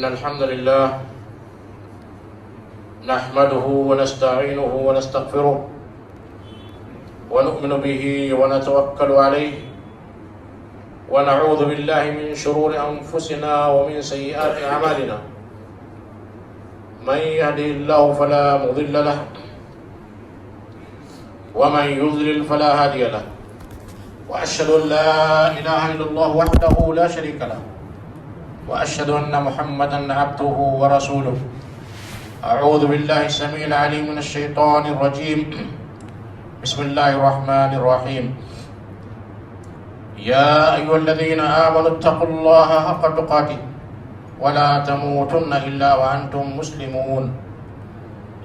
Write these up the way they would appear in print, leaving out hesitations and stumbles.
إن الحمد لله نحمده ونستعينه ونستغفره ونؤمن به ونتوكل عليه ونعوذ بالله من شرور أنفسنا ومن سيئات أعمالنا من يهده الله فلا مضل له ومن يضلل فلا هادي له وأشهد أن لا إله إلا الله وحده لا شريك له وأشهد أن محمدا عبده ورسوله. أعوذ بالله السميع العليم من الشيطان الرجيم. بسم الله الرحمن الرحيم. يا أيها الذين آمنوا اتقوا الله حق تقاته ولا تموتن إلا وأنتم مسلمون.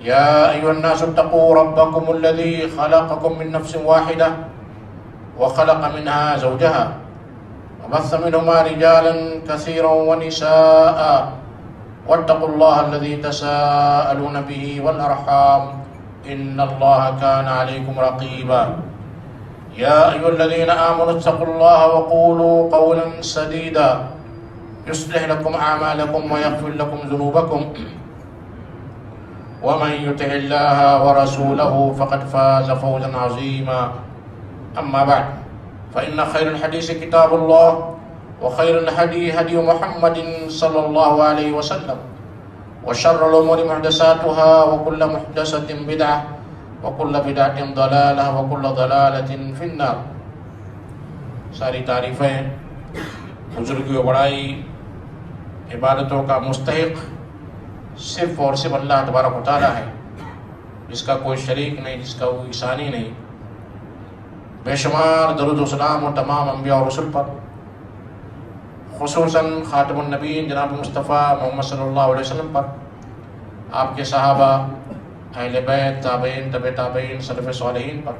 يا أيها الناس اتقوا ربكم الذي خلقكم من نفس واحدة وخلق منها زوجها وبث منهما رجالا كثيرا ونساء واتقوا الله الذي تساءلون به والأرحام إن الله كان عليكم رقيبا. يا أيها الذين آمنوا اتقوا الله وقولوا قولا سديدا يصلح لكم أعمالكم ويغفر لكم ذنوبكم ومن يطع الله ورسوله فقد فاز فوزا عظيما. أما بعد فإن خير الحديث كتاب الله وخير الهدي هدي محمد صلى الله عليه وسلم وشر الأمور محدثاتها وكل محدثة بدعة وكل بدعة ضلالة وكل ضلالة في النار. ساری تعریفیں بزرگی و بڑائی عبادتوں کا مستحق صرف اور صرف اللہ تبارک و تعالی ہے، جس کا کوئی شریک نہیں، جس کا کوئی ثانی نہیں. بے شمار درود و سلام و تمام انبیاء اور رسل پر، خصوصاً خاتم النبیین جناب مصطفیٰ محمد صلی اللہ علیہ وسلم پر، آپ کے صحابہ، اہل بیت، تابعین، تبع تابعین، سلف صالحین پر،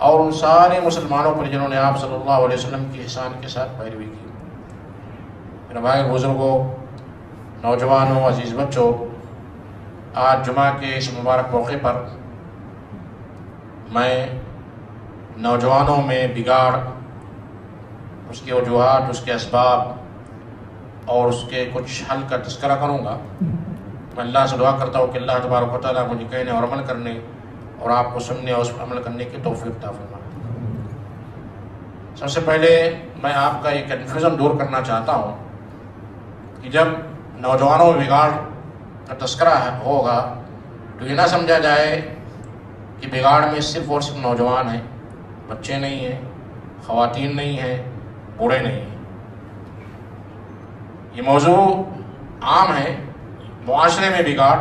اور ان سارے مسلمانوں پر جنہوں نے آپ صلی اللہ علیہ وسلم کی احسان کے ساتھ پیروی کی. میرے بھائی بزرگوں، نوجوانوں، عزیز بچوں، آج جمعہ کے اس مبارک موقع پر میں نوجوانوں میں بگاڑ، اس کے وجوہات، اس کے اسباب اور اس کے کچھ حل کا تذکرہ کروں گا. میں اللہ سے دعا کرتا ہوں کہ اللہ تبارک و تعالیٰ مجھے کہنے اور عمل کرنے اور آپ کو سننے اور اس پر عمل کرنے کی توفیق عطا فرمائے. سب سے پہلے میں آپ کا یہ کنفیوژن دور کرنا چاہتا ہوں کہ جب نوجوانوں میں بگاڑ کا تذکرہ ہوگا تو یہ نہ سمجھا جائے کہ بگاڑ میں صرف اور صرف نوجوان ہیں، بچے نہیں ہیں، خواتین نہیں ہیں، بوڑھے نہیں ہیں. یہ موضوع عام ہے. معاشرے میں بگاڑ،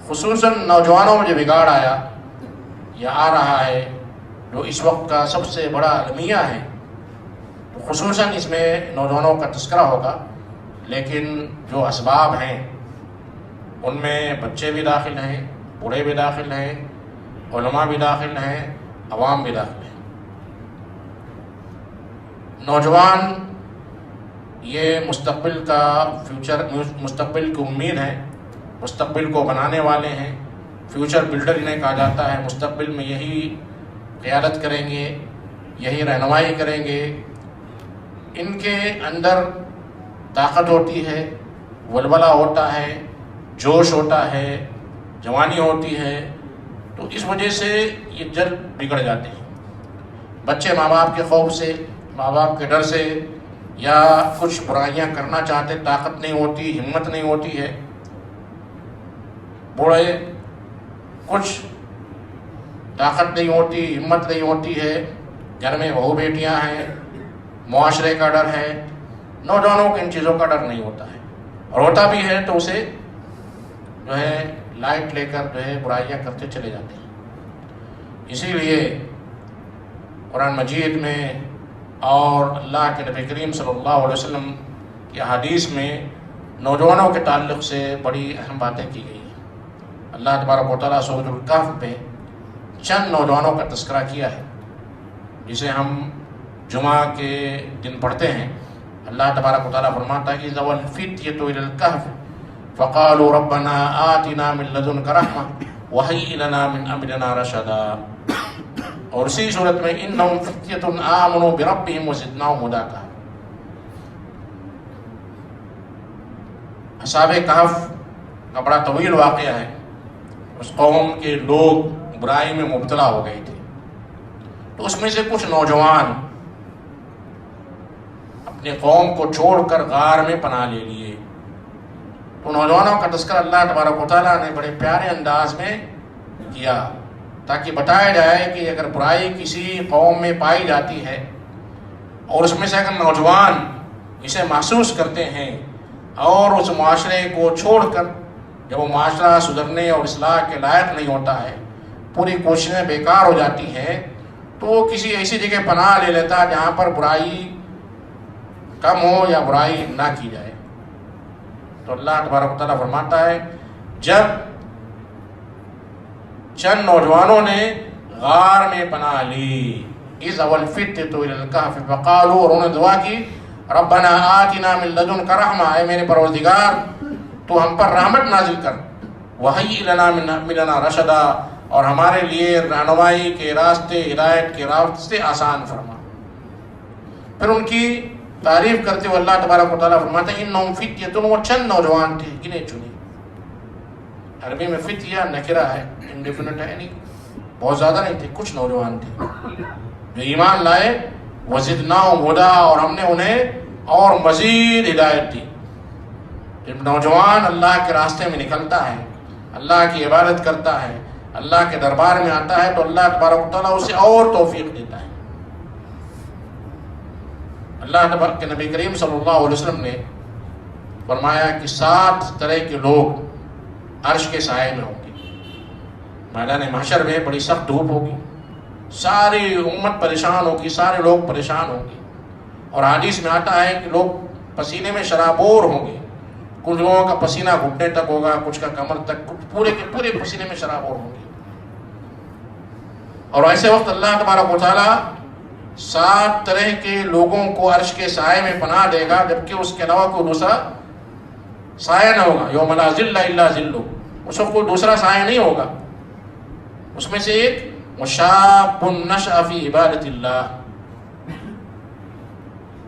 خصوصاً نوجوانوں میں جو بگاڑ آیا یا آ رہا ہے، جو اس وقت کا سب سے بڑا المیہ ہے، تو خصوصاً اس میں نوجوانوں کا تذکرہ ہوگا. لیکن جو اسباب ہیں ان میں بچے بھی داخل ہیں، بوڑھے بھی داخل ہیں، علماء بھی داخل ہیں، عوام بھی داخل ہیں. نوجوان یہ مستقبل کا فیوچر، مستقبل کی امید ہے، مستقبل کو بنانے والے ہیں، فیوچر بلڈر انہیں کہا جاتا ہے. مستقبل میں یہی قیادت کریں گے، یہی رہنمائی کریں گے. ان کے اندر طاقت ہوتی ہے، ولولہ ہوتا ہے، جوش ہوتا ہے، جوانی ہوتی ہے. تو اس وجہ سے یہ جلد بگڑ جاتے ہیں. بچے ماں باپ کے خوف سے، ماں باپ کے ڈر سے، یا کچھ برائیاں کرنا چاہتے، طاقت نہیں ہوتی، ہمت نہیں ہوتی ہے. بوڑھے کچھ طاقت نہیں ہوتی، ہمت نہیں ہوتی ہے، گھر میں بہو بیٹیاں ہیں، معاشرے کا ڈر ہے. نوجوانوں کو ان چیزوں کا ڈر نہیں ہوتا ہے، اور ہوتا بھی ہے تو اسے جو ہے لائٹ لے کر جو ہے برائیاں کرتے چلے جاتے ہیں. اسی لیے قرآن مجید میں اور اللہ کے نبی کریم صلی اللہ علیہ وسلم کی احادیث میں نوجوانوں کے تعلق سے بڑی اہم باتیں کی گئی ہیں. اللہ تبارک و تعالیٰ سورۃ الکہف میں چند نوجوانوں کا تذکرہ کیا ہے، جسے ہم جمعہ کے دن پڑھتے ہیں. اللہ تبارک و تعالیٰ فرماتا ہے اذ اوى الفتية الى الكهف فقالوا ربنا آتنا من لدنك رحمة وهيئ لنا من امرنا رشدا. اور اسی صورت میں انہم فتية آمنوا بربهم وزدناهم هدى. اصحاب کہف کا بڑا طویل واقعہ ہے. اس قوم کے لوگ برائی میں مبتلا ہو گئے تھے، تو اس میں سے کچھ نوجوان اپنے قوم کو چھوڑ کر غار میں پناہ لے لیے. تو نوجوانوں کا تذکرہ اللہ تبارک و تعالیٰ نے بڑے پیارے انداز میں کیا، تاکہ بتایا جائے کہ اگر برائی کسی قوم میں پائی جاتی ہے اور اس میں سے اگر نوجوان اسے محسوس کرتے ہیں اور اس معاشرے کو چھوڑ کر جب وہ معاشرہ سدھرنے اور اصلاح کے لائق نہیں ہوتا ہے، پوری کوششیں بیکار ہو جاتی ہیں، تو وہ کسی ایسی جگہ پناہ لے لیتا ہے جہاں پر برائی کم ہو یا برائی نہ کی جائے. تو اللہ تبارک و تعالیٰ فرماتا ہے جب چند نوجوانوں نے غار میں پناہ لی، اذ اول فتنۃ الی الکہف فقالوا، اور انہوں نے دعا کی ربنا آتنا من لدنک رحمہ، اے میرے پروردگار تو ہم پر رحمت نازل کر، وہیئ لنا من امرنا رشدا، اور ہمارے لیے رہنمائی کے راستے، ہدایت کے راستے آسان فرما. پھر ان کی تعریف کرتے ہوئے اللہ تبارک و تعالیٰ فرماتے ہیں انہم فتیۃ، وہ چند نوجوان تھے گنے چنے. عربی میں فتیہ نکرہ ہے، انڈیفینٹ ہے، نہیں بہت زیادہ نہیں تھے، کچھ نوجوان تھے جو ایمان لائے. وزدناہم ہدی، اور ہم نے انہیں اور مزید ہدایت دی. جب نوجوان اللہ کے راستے میں نکلتا ہے، اللہ کی عبادت کرتا ہے، اللہ کے دربار میں آتا ہے، تو اللہ تبارک و تعالیٰ اسے اور توفیق دیتا ہے. اللہ تبارک کے نبی کریم صلی اللہ علیہ وسلم نے فرمایا کہ 7 طرح کے لوگ عرش کے سائے میں ہوں گے. میدان محشر میں بڑی سخت دھوپ ہوگی، ساری امت پریشان ہوگی، سارے لوگ پریشان ہوں گے، اور حدیث میں آتا ہے کہ لوگ پسینے میں شرابور ہوں گے. کچھ لوگوں کا پسینہ گھٹنے تک ہوگا، کچھ کا کمر تک، کچھ پورے کے پورے پسینے میں شرابور ہوں گے. اور ایسے وقت اللہ تبارک و تعالیٰ 7 طرح کے لوگوں کو عرش کے سائے میں پناہ دے گا، جبکہ اس کے علاوہ کوئی دوسرا سایہ نہ ہوگا. یوم لا ظل الا ظلہ، اس وقت کوئی دوسرا سایہ نہیں ہوگا. اس میں سے ایک وشاب نشأ فی عبادت اللہ،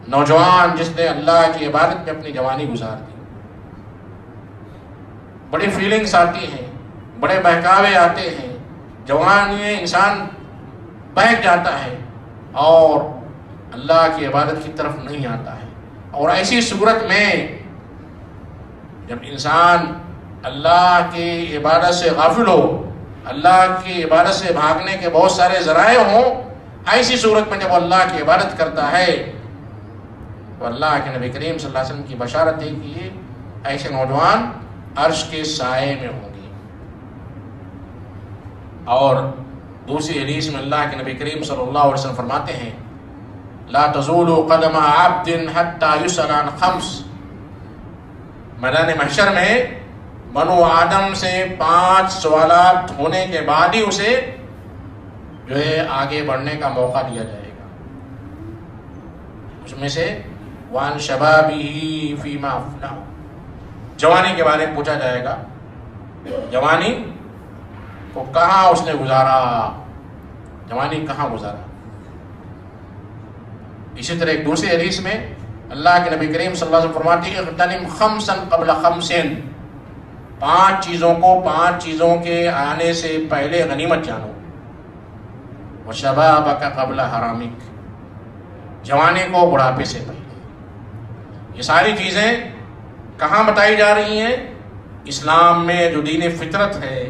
نوجوان جس نے اللہ کی عبادت میں اپنی جوانی گزار دی. بڑی فیلنگس آتی ہیں، بڑے بہکاوے آتے ہیں، جوانی میں انسان بہک جاتا ہے اور اللہ کی عبادت کی طرف نہیں آتا ہے. اور ایسی صورت میں جب انسان اللہ کی عبادت سے غافل ہو، اللہ کی عبادت سے بھاگنے کے بہت سارے ذرائع ہوں، ایسی صورت میں جب اللہ کی عبادت کرتا ہے تو اللہ کے نبی کریم صلی اللہ علیہ وسلم کی بشارت ہے کہ یہ ایسے نوجوان عرش کے سائے میں ہوں گے. اور دوسری حدیث میں اللہ کے نبی کریم صلی اللہ علیہ وسلم فرماتے ہیں لا تزول قدم عبد حتى يسأل عن 5. میدان محشر میں بنو آدم سے 5 سوالات ہونے کے بعد ہی اسے جو ہے آگے بڑھنے کا موقع دیا جائے گا. اس میں سے وان شبابہ فیما افنہ، جوانی کے بارے میں پوچھا جائے گا، جوانی کو کہاں اس نے گزارا، جوانی کہاں گزارا. اسی طرح ایک دوسری حدیث میں اللہ کے نبی کریم صلی اللہ علیہ وسلم فرماتے ہیں اغتنم 5 قبل 5، 5 چیزوں کو 5 چیزوں کے آنے سے پہلے غنیمت جانو. وشبابک قبل حرامک، جوانی کو بڑھاپے سے پہلے. یہ ساری چیزیں کہاں بتائی جا رہی ہیں؟ اسلام میں جو دین فطرت ہے.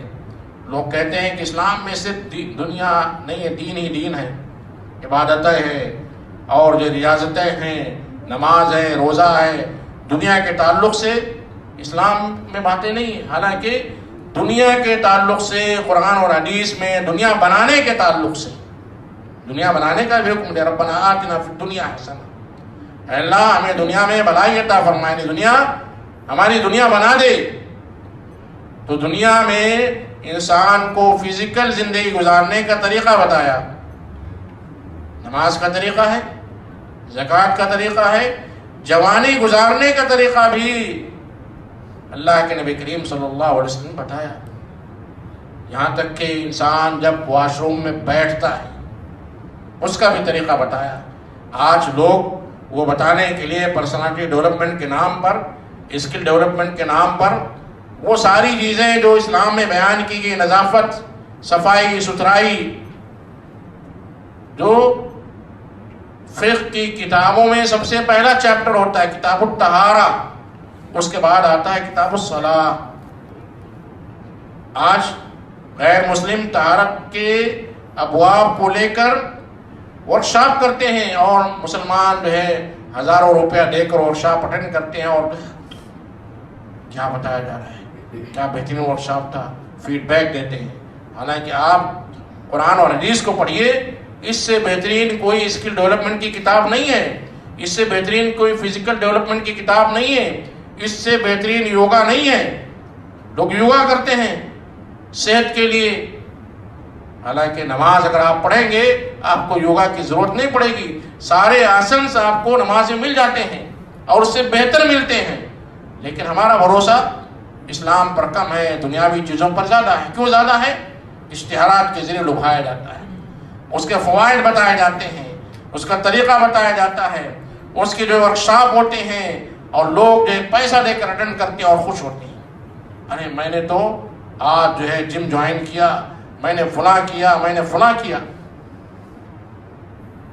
لوگ کہتے ہیں کہ اسلام میں صرف دنیا نہیں ہے، دین ہی دین ہے، عبادتیں ہیں اور جو ریاضتیں ہیں، نماز ہے، روزہ ہے. دنیا کے تعلق سے اسلام میں باتیں نہیں ہیں. حالانکہ دنیا کے تعلق سے قرآن اور حدیث میں دنیا بنانے کے تعلق سے دنیا بنانے کا بھی حکم دے. ربنا آتنا فی الدنیا حسنہ، اے اللہ ہمیں دنیا میں بھلائی عطا فرمائے، دنیا ہماری دنیا بنا دے. تو دنیا میں انسان کو فزیکل زندگی گزارنے کا طریقہ بتایا، نماز کا طریقہ ہے، زکوٰۃ کا طریقہ ہے، جوانی گزارنے کا طریقہ بھی اللہ کے نبی کریم صلی اللہ علیہ وسلم نے بتایا. یہاں تک کہ انسان جب واش روم میں بیٹھتا ہے اس کا بھی طریقہ بتایا. آج لوگ وہ بتانے کے لیے پرسنالٹی ڈیولپمنٹ کے نام پر اسکل ڈیولپمنٹ کے نام پر وہ ساری چیزیں جو اسلام میں بیان کی گئی، نظافت، صفائی ستھرائی، جو فقہ کی کتابوں میں سب سے پہلا چیپٹر ہوتا ہے کتاب الطہارہ، اس کے بعد آتا ہے کتاب الصلاۃ. آج غیر مسلم طہارت کے ابواب کو لے کر ورکشاپ کرتے ہیں، اور مسلمان جو ہے ہزاروں روپیہ دے کر ورکشاپ اٹینڈ کرتے ہیں، اور کیا بتایا جا رہا ہے، کیا بہترین ورکشاپ تھا، فیڈ بیک دیتے ہیں. حالانکہ آپ قرآن اور حدیث کو پڑھیے، اس سے بہترین کوئی اسکل ڈیولپمنٹ کی کتاب نہیں ہے، اس سے بہترین کوئی فزیکل ڈیولپمنٹ کی کتاب نہیں ہے، اس سے بہترین یوگا نہیں ہے. لوگ یوگا کرتے ہیں صحت کے لیے، حالانکہ نماز اگر آپ پڑھیں گے آپ کو یوگا کی ضرورت نہیں پڑے گی. سارے آسنس آپ کو نماز میں مل جاتے ہیں اور اس سے بہتر ملتے ہیں. لیکن ہمارا بھروسہ اسلام پر کم ہے، دنیاوی چیزوں پر زیادہ ہے. کیوں زیادہ ہے؟ اشتہارات کے ذریعے لبھایا جاتا ہے، اس کے فوائد بتائے جاتے ہیں، اس کا طریقہ بتایا جاتا ہے، اس کے جو ورکشاپ ہوتے ہیں، اور لوگ جو پیسہ دے کر اٹینڈ کرتے ہیں اور خوش ہوتے ہیں. ارے میں نے تو آج جو ہے جم جوائن کیا، میں نے فلاں کیا، میں نے فلاں کیا.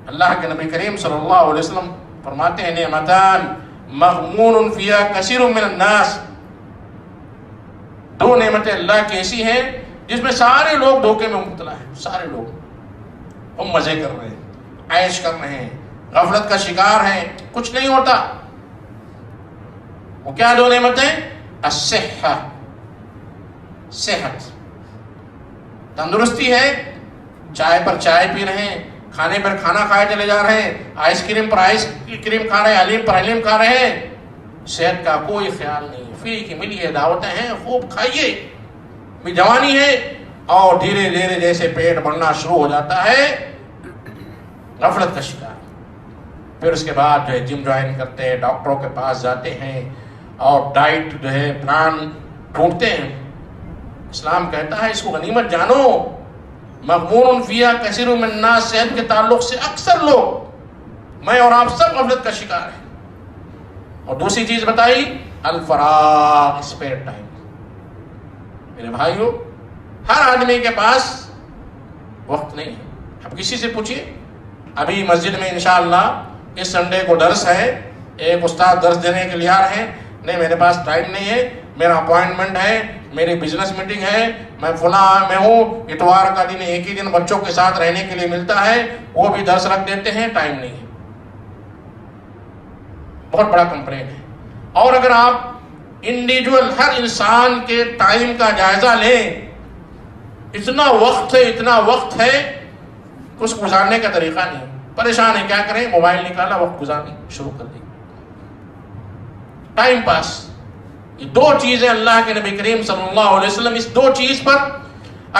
اللہ کے نبی کریم صلی اللہ علیہ وسلم فرماتے ہیں نعمتان مغمون فیہا کثیر من الناس، دو نعمتیں اللہ کی ایسی ہیں جس میں سارے لوگ دھوکے میں مبتلا ہیں. سارے لوگ ہم مزے کر رہے ہیں، عیش کر رہے ہیں، غفلت کا شکار ہیں، کچھ نہیں ہوتا. وہ کیا دو نعمتیں؟ الصحہ، صحت، تندرستی ہے، چائے پر چائے پی رہے ہیں، کھانے پر کھانا کھائے چلے جا رہے ہیں، آئس کریم پر آئس کریم کھا رہے ہیں، حلیم پر حلیم کھا رہے ہیں. صحت کا کوئی خیال نہیں، فری کی ملی ہے، دعوتیں ہیں، خوب کھائیے. بھی جوانی ہے اور دھیرے دھیرے جیسے پیٹ بڑھنا شروع ہو جاتا ہے، غفلت کا شکار. پھر اس کے بعد جو ہے جم جوائن کرتے ہیں، ڈاکٹروں کے پاس جاتے ہیں اور ڈائٹ جو ہے پلان ڈھونڈتے ہیں. اسلام کہتا ہے اس کو غنیمت جانو. مغمون فیہا کثیر من الناس، صحت کے تعلق سے اکثر لوگ، میں اور آپ سب غفلت کا شکار ہیں. اور دوسری چیز بتائی الفراغ، اسپیئر ٹائم. میرے بھائیو، ہر آدمی کے پاس وقت نہیں ہے. اب کسی سے پوچھیے، ابھی مسجد میں انشاءاللہ اس سنڈے کو درس ہے، ایک استاد درس دینے کے لیے آ رہے ہیں، نہیں میرے پاس ٹائم نہیں ہے، میرا اپوائنٹمنٹ ہے، میری بزنس میٹنگ ہے، میں فلاں میں ہوں، اتوار کا دن ایک ہی دن بچوں کے ساتھ رہنے کے لیے ملتا ہے، وہ بھی درس رکھ دیتے ہیں، ٹائم نہیں ہے. بہت بڑا کمپلین ہے. اور اگر آپ انڈیویجول ہر انسان کے ٹائم کا جائزہ لیں، اتنا وقت ہے، اتنا وقت ہے، اس گزارنے کا طریقہ نہیں. پریشان ہے، کیا کریں؟ موبائل نکالا، وقت گزارنے شروع کر دی، ٹائم پاس. یہ دو چیزیں اللہ کے نبی کریم صلی اللہ علیہ وسلم، اس دو چیز پر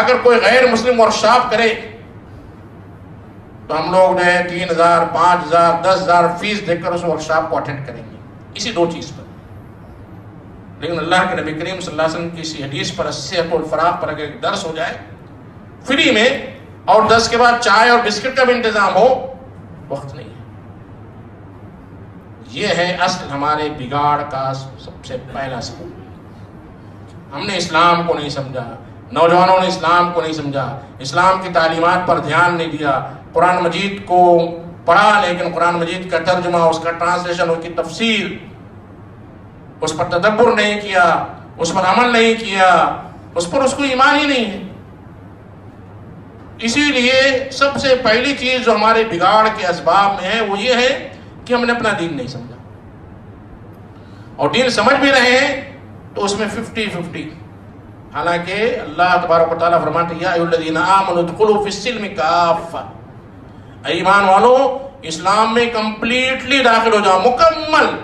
اگر کوئی غیر مسلم ورکشاپ کرے تو ہم لوگ جو ہے 3000 5000 10,000 فیس دے کر اس ورکشاپ کو اٹینڈ کریں گے، اسی دو چیز پر. لیکن اللہ کے نبی کریم صلی اللہ علیہ وسلم کی اسی حدیث پر، صحت والفراغ پر اگر ایک درس ہو جائے فری میں، اور درس کے بعد چائے اور بسکٹ کا بھی انتظام ہو، وقت نہیں ہے. یہ ہے اصل ہمارے بگاڑ کا سب سے پہلا سبب. ہم نے اسلام کو نہیں سمجھا، نوجوانوں نے اسلام کو نہیں سمجھا، اسلام کی تعلیمات پر دھیان نہیں دیا. قرآن مجید کو پڑھا لیکن قرآن مجید کا ترجمہ، اس کا ٹرانسلیشن، اس کی تفسیر، اس پر تدبر نہیں کیا، اس پر عمل نہیں کیا، اس پر اس کو ایمان ہی نہیں ہے. اسی لیے سب سے پہلی چیز جو ہمارے بگاڑ کے اسباب میں ہے وہ یہ ہے کہ ہم نے اپنا دین نہیں سمجھا، اور دین سمجھ بھی رہے ہیں تو اس میں 50-50. حالانکہ اللہ تبارک و تعالیٰ فرماتے ہیں یا ایھا الذین آمنوا ادخلوا فی السلم کافہ، ایمان والو اسلام میں کمپلیٹلی داخل ہو جاؤ، مکمل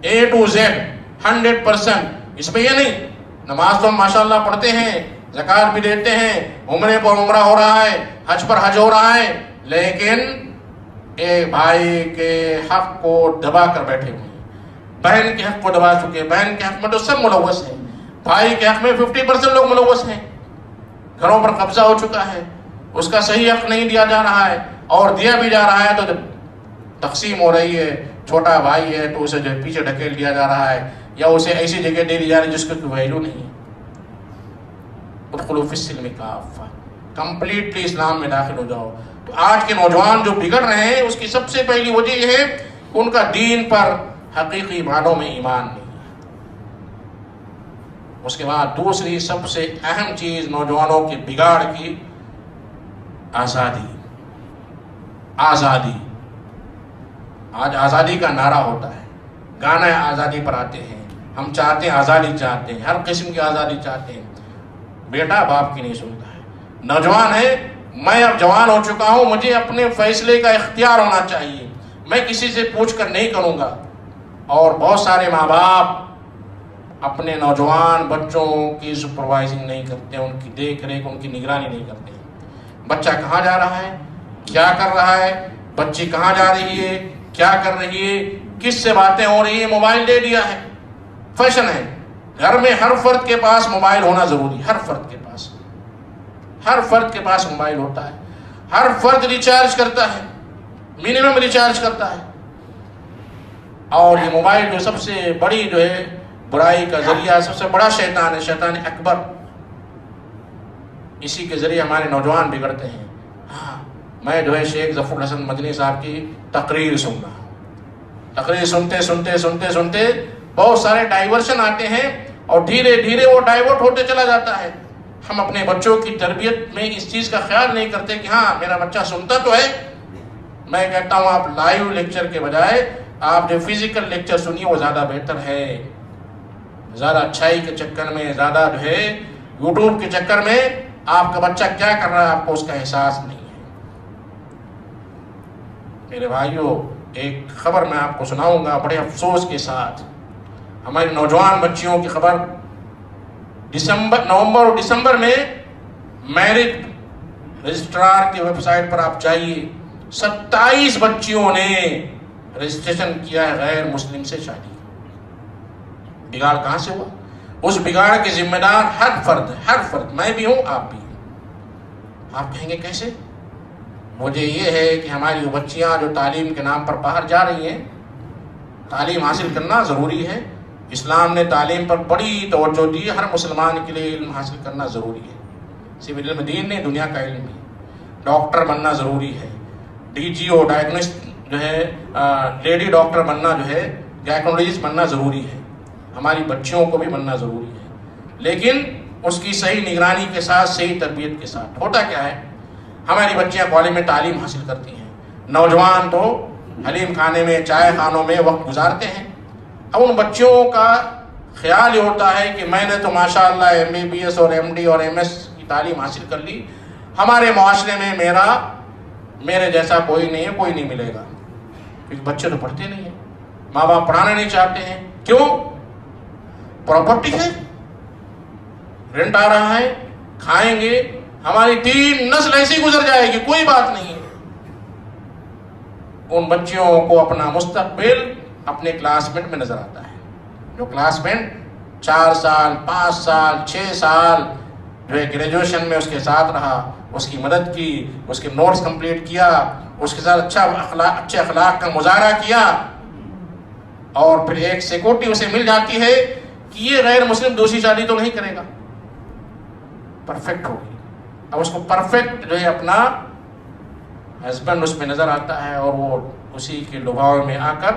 A to Z 100%. اس میں یہ نہیں نماز تو ہم ماشاءاللہ پڑھتے ہیں، زکوٰۃ بھی دیتے ہیں، عمرے پر عمرہ ہو رہا ہے، حج پر حج ہو رہا ہے، لیکن ایک بھائی کے حق کو دبا کر بیٹھے ہوئے ہیں، بہن کے حق کو دبا چکے ہیں. بہن کے حق میں تو سب ملوث ہیں، بھائی کے حق میں 50% لوگ ملوث ہیں، گھروں پر قبضہ ہو چکا ہے، اس کا صحیح حق نہیں دیا جا رہا ہے، اور دیا بھی جا رہا ہے تو جب تقسیم ہو رہی ہے چھوٹا بھائی ہے تو اسے جو پیچھے ڈھکیل دیا جا رہا ہے یا اسے ایسی جگہ دے دی جا رہی ہے جس کو کوئی ویلیو نہیں ہے. ادخلوا فی السلم کافہ، کمپلیٹلی اسلام میں داخل ہو جاؤ. تو آج کے نوجوان جو بگڑ رہے ہیں اس کی سب سے پہلی وجہ یہ ہے کہ ان کا دین پر حقیقی معنوں میں ایمان نہیں ہے. اس کے بعد دوسری سب سے اہم چیز نوجوانوں کے بگاڑ کی آزادی. آزادی، آج آزادی کا نعرہ ہوتا ہے، گانا آزادی پر آتے ہیں، ہم چاہتے ہیں آزادی، چاہتے ہیں ہر قسم کی آزادی چاہتے ہیں. بیٹا باپ کی نہیں سنتا ہے. نوجوان ہے، میں اب جوان ہو چکا ہوں، مجھے اپنے فیصلے کا اختیار ہونا چاہیے، میں کسی سے پوچھ کر نہیں کروں گا. اور بہت سارے ماں باپ اپنے نوجوان بچوں کی سپروائزنگ نہیں کرتے، ان کی دیکھ ریکھ، ان کی نگرانی نہیں کرتے. بچہ کہاں جا رہا ہے، کیا کر رہا ہے، بچی کہاں جا رہی ہے، کیا کر رہی ہے، کس سے باتیں ہو رہی ہے، موبائل دے دیا ہے. فیشن ہے. گھر میں ہر فرد کے پاس موبائل ہونا ضروری، ہر فرد کے پاس، ہر فرد کے پاس موبائل ہوتا ہے. ہر فرد ریچارج کرتا ہے، منیمم ریچارج کرتا ہے. اور یہ موبائل جو سب سے بڑی جو ہے برائی کا ذریعہ، سب سے بڑا شیطان ہے، شیطان اکبر. اسی کے ذریعے ہمارے نوجوان بگڑتے ہیں. ہاں، میں جو ہے شیخ ظفر الحسن مدنی صاحب کی تقریر سن رہا ہوں. تقریر سنتے سنتے سنتے سنتے بہت سارے ڈائیورشن آتے ہیں اور دھیرے دھیرے وہ ڈائیورٹ ہوتے چلا جاتا ہے. ہم اپنے بچوں کی تربیت میں اس چیز کا خیال نہیں کرتے کہ ہاں میرا بچہ سنتا تو ہے. میں کہتا ہوں آپ لائیو لیکچر کے بجائے آپ جو فزیکل لیکچر سنیے وہ زیادہ بہتر ہے. زیادہ اچھائی کے چکر میں، زیادہ جو ہے یوٹیوب کے چکر میں آپ کا بچہ کیا کر رہا ہے آپ کو اس کا احساس نہیں ہے. میرے بھائیوں، ایک خبر میں آپ کو سناؤں گا بڑے افسوس کے ساتھ. ہماری نوجوان بچیوں کی خبر. نومبر اور دسمبر میں میرٹ رجسٹرار کی ویب سائٹ پر آپ جائیے، 27 بچیوں نے رجسٹریشن کیا ہے غیر مسلم سے شادی. بگاڑ کہاں سے ہوا؟ اس بگاڑ کے ذمہ دار ہر فرد، ہر فرد، میں بھی ہوں، آپ بھی ہیں. آپ کہیں گے کیسے؟ مجھے یہ ہے کہ ہماری وہ بچیاں جو تعلیم کے نام پر باہر جا رہی ہیں، تعلیم حاصل کرنا ضروری ہے. اسلام نے تعلیم پر بڑی توجہ دی ہے. ہر مسلمان کے لیے علم حاصل کرنا ضروری ہے. صرف علم دین نہیں، دنیا کا علم بھی. ڈاکٹر بننا ضروری ہے. ڈی جی او ڈائگنوسٹ جو ہے، لیڈی ڈاکٹر بننا جو ہے، گائنیکولوجسٹ بننا ضروری ہے. ہماری بچیوں کو بھی بننا ضروری ہے، لیکن اس کی صحیح نگرانی کے ساتھ، صحیح تربیت کے ساتھ. ہوتا کیا ہے، ہماری بچیاں کالج میں تعلیم حاصل کرتی ہیں، نوجوان تو حلیم کھانے میں، چائے خانوں میں وقت گزارتے ہیں. اب ان بچوں کا خیال یہ ہوتا ہے کہ میں نے تو ماشاءاللہ MBBS اور MD اور MS کی تعلیم حاصل کر لی، ہمارے معاشرے میں میرے جیسا کوئی نہیں ہے، کوئی نہیں ملے گا. کیونکہ بچے تو پڑھتے نہیں ہیں، ماں باپ پڑھانا نہیں چاہتے ہیں. کیوں؟ پراپرٹی ہے، رینٹ آ رہا ہے، کھائیں گے، ہماری 3 نسل ایسی گزر جائے گی، کوئی بات نہیں ہے. ان بچیوں کو اپنا مستقبل اپنے کلاس میٹ میں نظر آتا ہے. جو کلاس میٹ 4 سال 5 سال 6 سال جو ہے گریجویشن میں اس کے ساتھ رہا، اس کی مدد کی، اس کے نوٹس کمپلیٹ کیا، اس کے ساتھ اچھے اخلاق کا مظاہرہ کیا، اور پھر ایک سیکورٹی اسے مل جاتی ہے کہ یہ غیر مسلم دوسری شادی تو نہیں کرے گا، پرفیکٹ ہوگی. اب اس کو پرفیکٹ جو ہے اپنا ہسبینڈ اس میں نظر آتا ہے اور وہ اسی کے لباؤ میں آ کر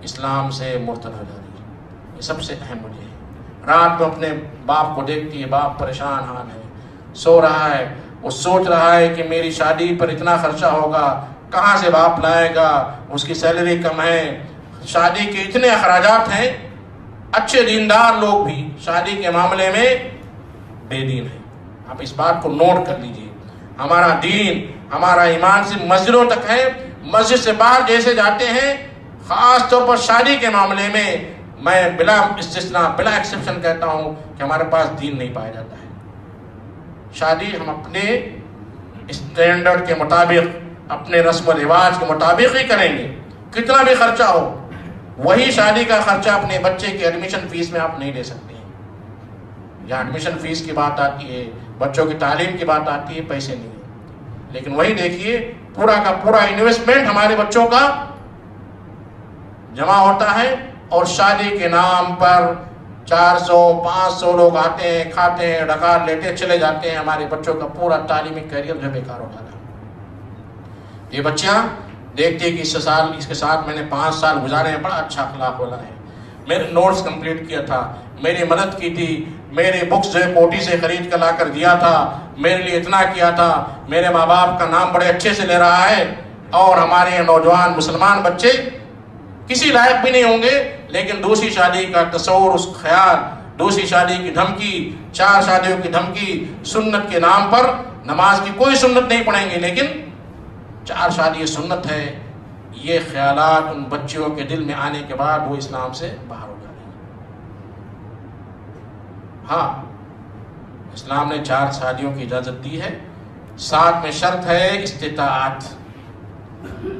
اسلام سے مرتد ہو جاتی ہے. یہ سب سے اہم وجہ ہے. رات میں اپنے باپ کو دیکھتی ہے، باپ پریشان حال ہے، سو رہا ہے، وہ سوچ رہا ہے کہ میری شادی پر اتنا خرچہ ہوگا، کہاں سے باپ لائے گا، اس کی سیلری کم ہے، شادی کے اتنے اخراجات ہیں. اچھے دیندار لوگ بھی شادی کے معاملے میں بے دین ہیں. آپ اس بات کو نوٹ کر لیجئے. ہمارا دین، ہمارا ایمان صرف مسجدوں تک ہے. مسجد سے باہر جیسے جاتے ہیں، خاص طور پر شادی کے معاملے میں میں بلا استثناء، بلا ایکسیپشن کہتا ہوں کہ ہمارے پاس دین نہیں پایا جاتا ہے. شادی ہم اپنے اسٹینڈرڈ کے مطابق، اپنے رسم و رواج کے مطابق ہی کریں گے. کتنا بھی خرچہ ہو، وہی شادی کا خرچہ اپنے بچے کی ایڈمیشن فیس میں آپ نہیں لے سکتے ہیں. یہاں ایڈمیشن فیس کی بات آتی ہے، بچوں کی تعلیم کی بات آتی ہے، پیسے نہیں ہیں. لیکن وہی دیکھیے پورا کا پورا انویسٹمنٹ ہمارے بچوں کا جمع ہوتا ہے اور شادی کے نام پر 400 500 لوگ آتے ہیں، کھاتے ہیں، ڈکار لیتے ہیں، چلے جاتے ہیں. ہمارے بچوں کا پورا تعلیمی کیریئر جو بیکار ہو جاتا ہے. یہ بچیاں دیکھتے کہ اس کے ساتھ میں نے 5 سال گزارے ہیں، بڑا اچھا اخلاق والا ہے، میرے نوٹس کمپلیٹ کیا تھا، میری مدد کی تھی، میرے بکس جو ہے کوٹی سے خرید کر لا کر دیا تھا، میرے لیے اتنا کیا تھا، میرے ماں باپ کا نام بڑے اچھے سے لے رہا ہے. اور ہمارے نوجوان مسلمان بچے کسی لائق بھی نہیں ہوں گے، لیکن دوسری شادی کا تصور، اس خیال، دوسری شادی کی دھمکی، 4 شادیوں کی دھمکی، سنت کے نام پر نماز کی کوئی سنت نہیں پڑھیں گے لیکن 4 شادی سنت ہے. یہ خیالات ان بچیوں کے دل میں آنے کے بعد وہ اسلام سے باہر ہو جاتے ہیں. ہاں، اسلام نے 4 شادیوں کی اجازت دی ہے، ساتھ میں شرط ہے استطاعت.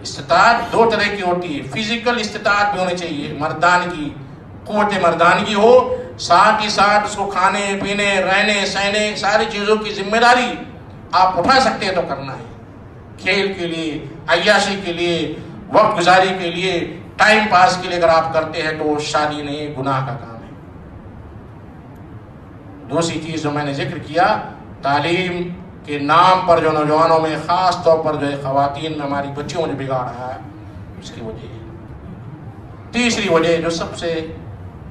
استطاعت 2 طرح کی ہوتی ہے. فزیکل استطاعت بھی ہونی چاہیے، مردانگی، قوت مردانگی ہو، ساتھ ہی ساتھ اس کو کھانے پینے رہنے سہنے ساری چیزوں کی ذمہ داری آپ اٹھا سکتے ہیں تو کرنا ہے. کھیل کے لیے، عیاشی کے لیے، وقت گزاری کے لیے، ٹائم پاس کے لیے اگر آپ کرتے ہیں تو شادی نہیں، گناہ کا کام ہے. دوسری چیز جو میں نے ذکر کیا، تعلیم کے نام پر جو نوجوانوں میں، خاص طور پر جو ہے خواتین میں ہماری بچیوں نے بگاڑ رہا ہے، اس کی وجہ ہے. تیسری وجہ جو سب سے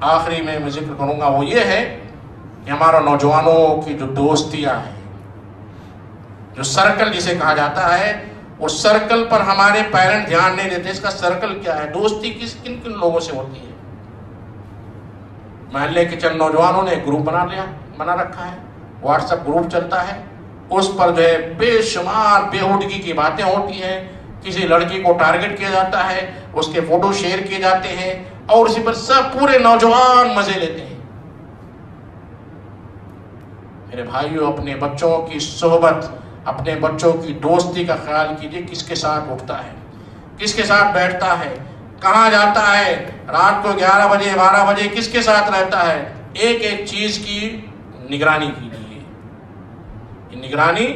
آخری میں ذکر کروں گا وہ یہ ہے کہ ہمارا نوجوانوں کی جو دوستیاں ہیں، جو سرکل جسے کہا جاتا ہے، اس سرکل پر ہمارے پیرنٹ دھیان نہیں دیتے. اس کا سرکل کیا ہے، دوستی کن کن لوگوں سے ہوتی ہے. محلے کے چند نوجوانوں نے گروپ بنا رکھا ہے، واٹس ایپ گروپ چلتا ہے، اس پر جو ہے بے شمار بےہودگی کی باتیں ہوتی ہیں. کسی لڑکی کو ٹارگٹ کیا جاتا ہے، اس کے فوٹو شیئر کیے جاتے ہیں اور اسی پر سب پورے نوجوان مزے لیتے ہیں. میرے بھائیوں، اپنے بچوں کی صحبت، اپنے بچوں کی دوستی کا خیال کیجیے. کس کے ساتھ اٹھتا ہے، کس کے ساتھ بیٹھتا ہے، کہاں جاتا ہے، رات کو 11 بجے 12 بجے کس کے ساتھ رہتا ہے. ایک ایک چیز کی نگرانی کیجیے. یہ نگرانی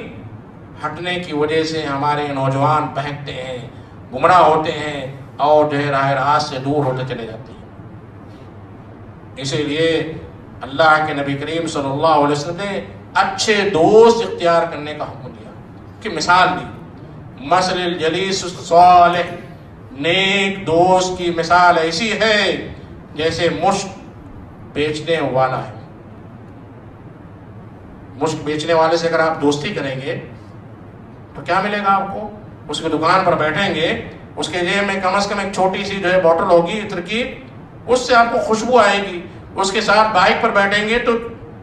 ہٹنے کی وجہ سے ہمارے نوجوان بہکتے ہیں، گمراہ ہوتے ہیں اور جو ہے راہ راست سے دور ہوتے چلے جاتے ہیں. اسی لیے اللہ کے نبی کریم صلی اللہ علیہ وسلم نے اچھے دوست اختیار کرنے کا حکم دیا، کہ مثال دی. مثل الجلیس الصالح، نیک دوست کی مثال ایسی ہے جیسے مشک بیچنے والا ہے. مشک بیچنے والے سے اگر آپ دوستی کریں گے تو کیا ملے گا آپ کو؟ اس کی دکان پر بیٹھیں گے، اس کے جیب میں کم از کم ایک چھوٹی سی جو ہے بوتل ہوگی عطر کی، اس سے آپ کو خوشبو آئے گی. اس کے ساتھ بائک پر بیٹھیں گے تو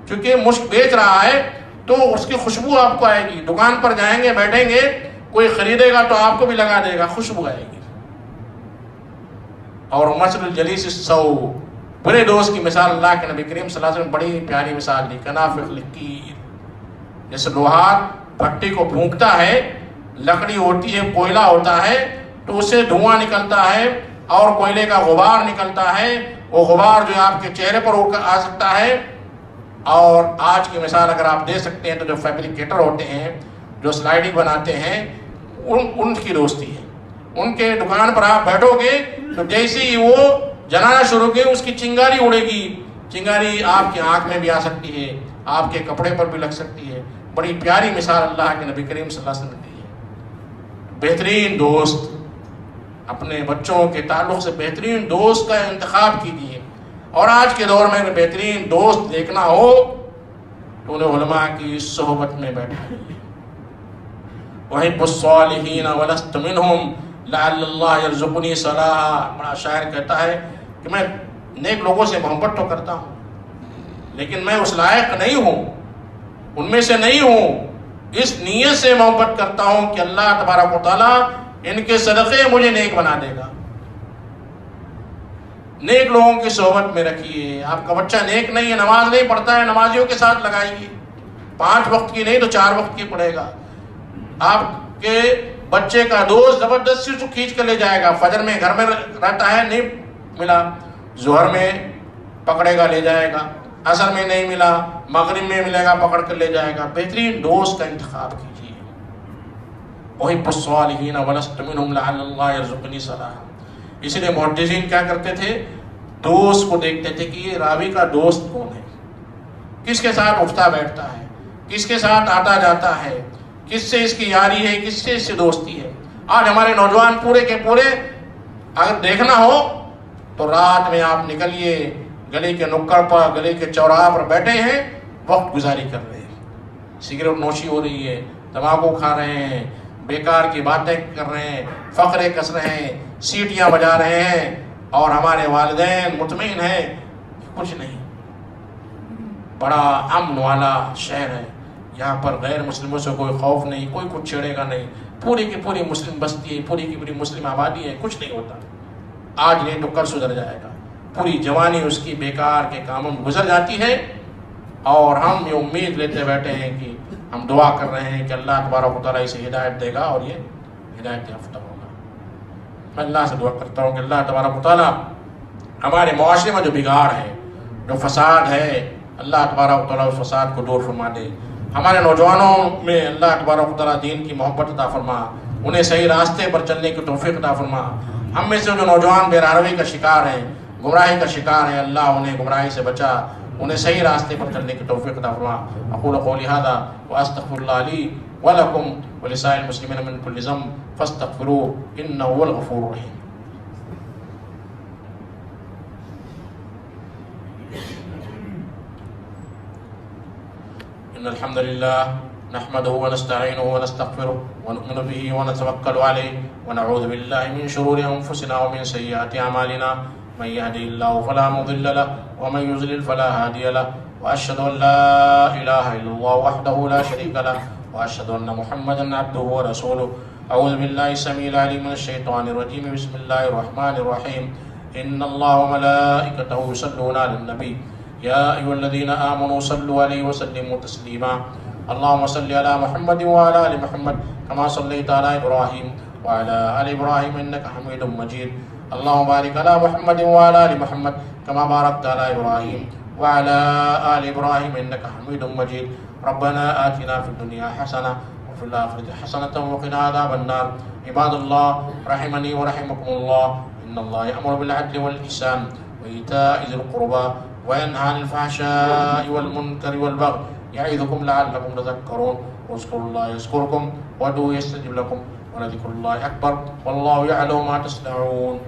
چونکہ مشک بیچ رہا ہے تو اس کی خوشبو آپ کو آئے گی. دکان پر جائیں گے، بیٹھیں گے، کوئی خریدے گا تو آپ کو بھی لگا دے گا، خوشبو آئے گی. اور مثل الجلیس السوء، برے دوست کی مثال اللہ کے نبی کریم صلی اللہ علیہ وسلم بڑی پیاری مثال دی. کنافخ القیر، جیسے لوہار بھٹی کو پھونکتا ہے، لکڑی ہوتی ہے، کوئلہ ہوتا ہے تو اس سے دھواں نکلتا ہے اور کوئلے کا غبار نکلتا ہے. وہ غبار جو آپ کے چہرے پر آ سکتا ہے. اور آج کی مثال اگر آپ دے سکتے ہیں تو جو فیبریکیٹر ہوتے ہیں، جو سلائڈنگ بناتے ہیں، ان کی دوستی ہے. ان کے دکان پر آپ بیٹھو گے تو جیسے ہی وہ جلانا شروع کی اس کی چنگاری اڑے گی. چنگاری آپ کی آنکھ میں بھی آ سکتی ہے، آپ کے کپڑے پر بھی لگ سکتی ہے. بڑی پیاری مثال اللہ کے نبی کریم صلی اللہ علیہ وسلم نے دی ہے. بہترین دوست، اپنے بچوں کے تعلق سے بہترین دوست کا انتخاب کیجیے. اور آج کے دور میں بہترین دوست دیکھنا ہو تو انہیں علماء کی صحبت میں بیٹھا ہے. وَحِبُّ الصَّالِحِينَ وَلَسْتُ مِنْهُمْ لَعَلَّ اللَّهَ يَرْزُقُنِي صَلَاحًا. بڑا شاعر کہتا ہے کہ میں نیک لوگوں سے محبت تو کرتا ہوں لیکن میں اس لائق نہیں ہوں، ان میں سے نہیں ہوں. اس نیت سے محبت کرتا ہوں کہ اللہ تبارک و تعالیٰ ان کے صدقے مجھے نیک بنا دے گا. نیک لوگوں کی صحبت میں رکھیے. آپ کا بچہ نیک نہیں ہے، نماز نہیں پڑھتا ہے، نمازیوں کے ساتھ لگائیے. 5 وقت کی نہیں تو 4 وقت کی پڑھے گا. آپ کے بچے کا دوست زبردستی سے کھینچ کر لے جائے گا. فجر میں گھر میں رہتا ہے، نہیں ملا، ظہر میں پکڑے گا لے جائے گا، عصر میں نہیں ملا، مغرب میں ملے گا پکڑ کر لے جائے گا. بہترین دوست کا انتخاب کیجیے. وَحِبُّ الصَّالِحِينَ وَلَسْتُ مِنْهُمْ لَعَلَّ اللَّهَ يَرْزُقُنِي صَلَاحًا. اس لیے محدثین کیا کرتے تھے؟ دوست کو دیکھتے تھے کہ یہ راوی کا دوست کون ہے، کس کے ساتھ اٹھتا بیٹھتا ہے، کس کے ساتھ آتا جاتا ہے، کس سے اس کی یاری ہے، کس سے اس سے دوستی ہے۔ آج ہمارے نوجوان پورے کے پورے اگر دیکھنا ہو تو رات میں آپ نکلیے، گلی کے نکڑ پر، گلی کے چوراہا پر بیٹھے ہیں، وقت گزاری کر رہے ہیں، سگریٹ نوشی ہو رہی ہے، تمباکو کھا رہے ہیں، بیکار کی باتیں کر رہے ہیں، فقرے کس رہے ہیں، سیٹیاں بجا رہے ہیں، اور ہمارے والدین مطمئن ہیں کچھ نہیں۔ بڑا امن والا شہر ہے، یہاں پر غیر مسلموں سے کوئی خوف نہیں، کوئی کچھ چھیڑے گا نہیں، پوری کی پوری مسلم بستی ہے، پوری کی پوری مسلم آبادی ہے، کچھ نہیں ہوتا۔ آج نہیں تو کل سدھر جائے گا، پوری جوانی اس کی بیکار کے کاموں میں گزر جاتی ہے، اور ہم یہ امید لیتے بیٹھے ہیں کہ ہم دعا کر رہے ہیں کہ اللہ تبارک و تعالیٰ اسے ہدایت دے گا اور یہ ہدایت یافتہ ہوگا۔ میں اللہ سے دعا کرتا ہوں کہ اللہ تبارک و تعالیٰ ہمارے معاشرے میں جو بگاڑ ہے، جو فساد ہے، اللہ تبارک و تعالیٰ اس فساد کو دور فرما دے۔ ہمارے نوجوانوں میں اللہ تبارک و تعالیٰ دین کی محبت عطا فرما، انہیں صحیح راستے پر چلنے کی توفیق عطا فرما۔ ہم میں سے جو نوجوان بے راہروی کا شکار ہیں، گمراہی کا شکار ہیں، اللہ انہیں گمراہی سے بچا، انہیں صحیح راستے پر چلنے کی توفیق عطا فرما۔ اقول قولی ھذا واستغفر اللہ لی ولکم ولسائر المسلمین من کل ذنب فاستغفروہ انہ هو الغفور الرحیم۔ ان الحمد لله نحمده ونستعينه ونستغفره ونؤمن به ونتوكل عليه ونعوذ بالله من شرور انفسنا ومن سيئات اعمالنا من يهده الله فلا مضل له ومن يضلل فلا هادي له واشهد ان لا اله الا الله وحده لا شريك له واشهد ان محمدا عبده ورسوله۔ اعوذ بالله السميع العليم من الشيطان الرجيم، بسم الله الرحمن الرحيم۔ ان الله وملائكته يصلون على النبي يا أيها الذين آمنوا صلوا عليه وسلموا تسليما۔ اللهم صل على محمد وعلى آل محمد كما صليت على إبراهيم وعلى آل إبراهيم إنك حميد مجيد۔ اللهم بارك على محمد وعلى آل محمد كما باركت على إبراهيم وعلى آل إبراهيم إنك حميد مجيد۔ ربنا آتنا في الدنيا حسنة وفي الآخرة حسنة وقنا عذاب النار۔ عباد الله رحمني ورحمكم الله، إن الله يأمر بالعدل والإحسان وإيتاء ذي القربى وينهى عن الفحشاء والمنكر والبغي يعظكم لعلكم تذكرون۔ واذكروا الله يذكركم وادعوه يستجب لكم ولذكر الله أكبر والله يعلم ما تصنعون۔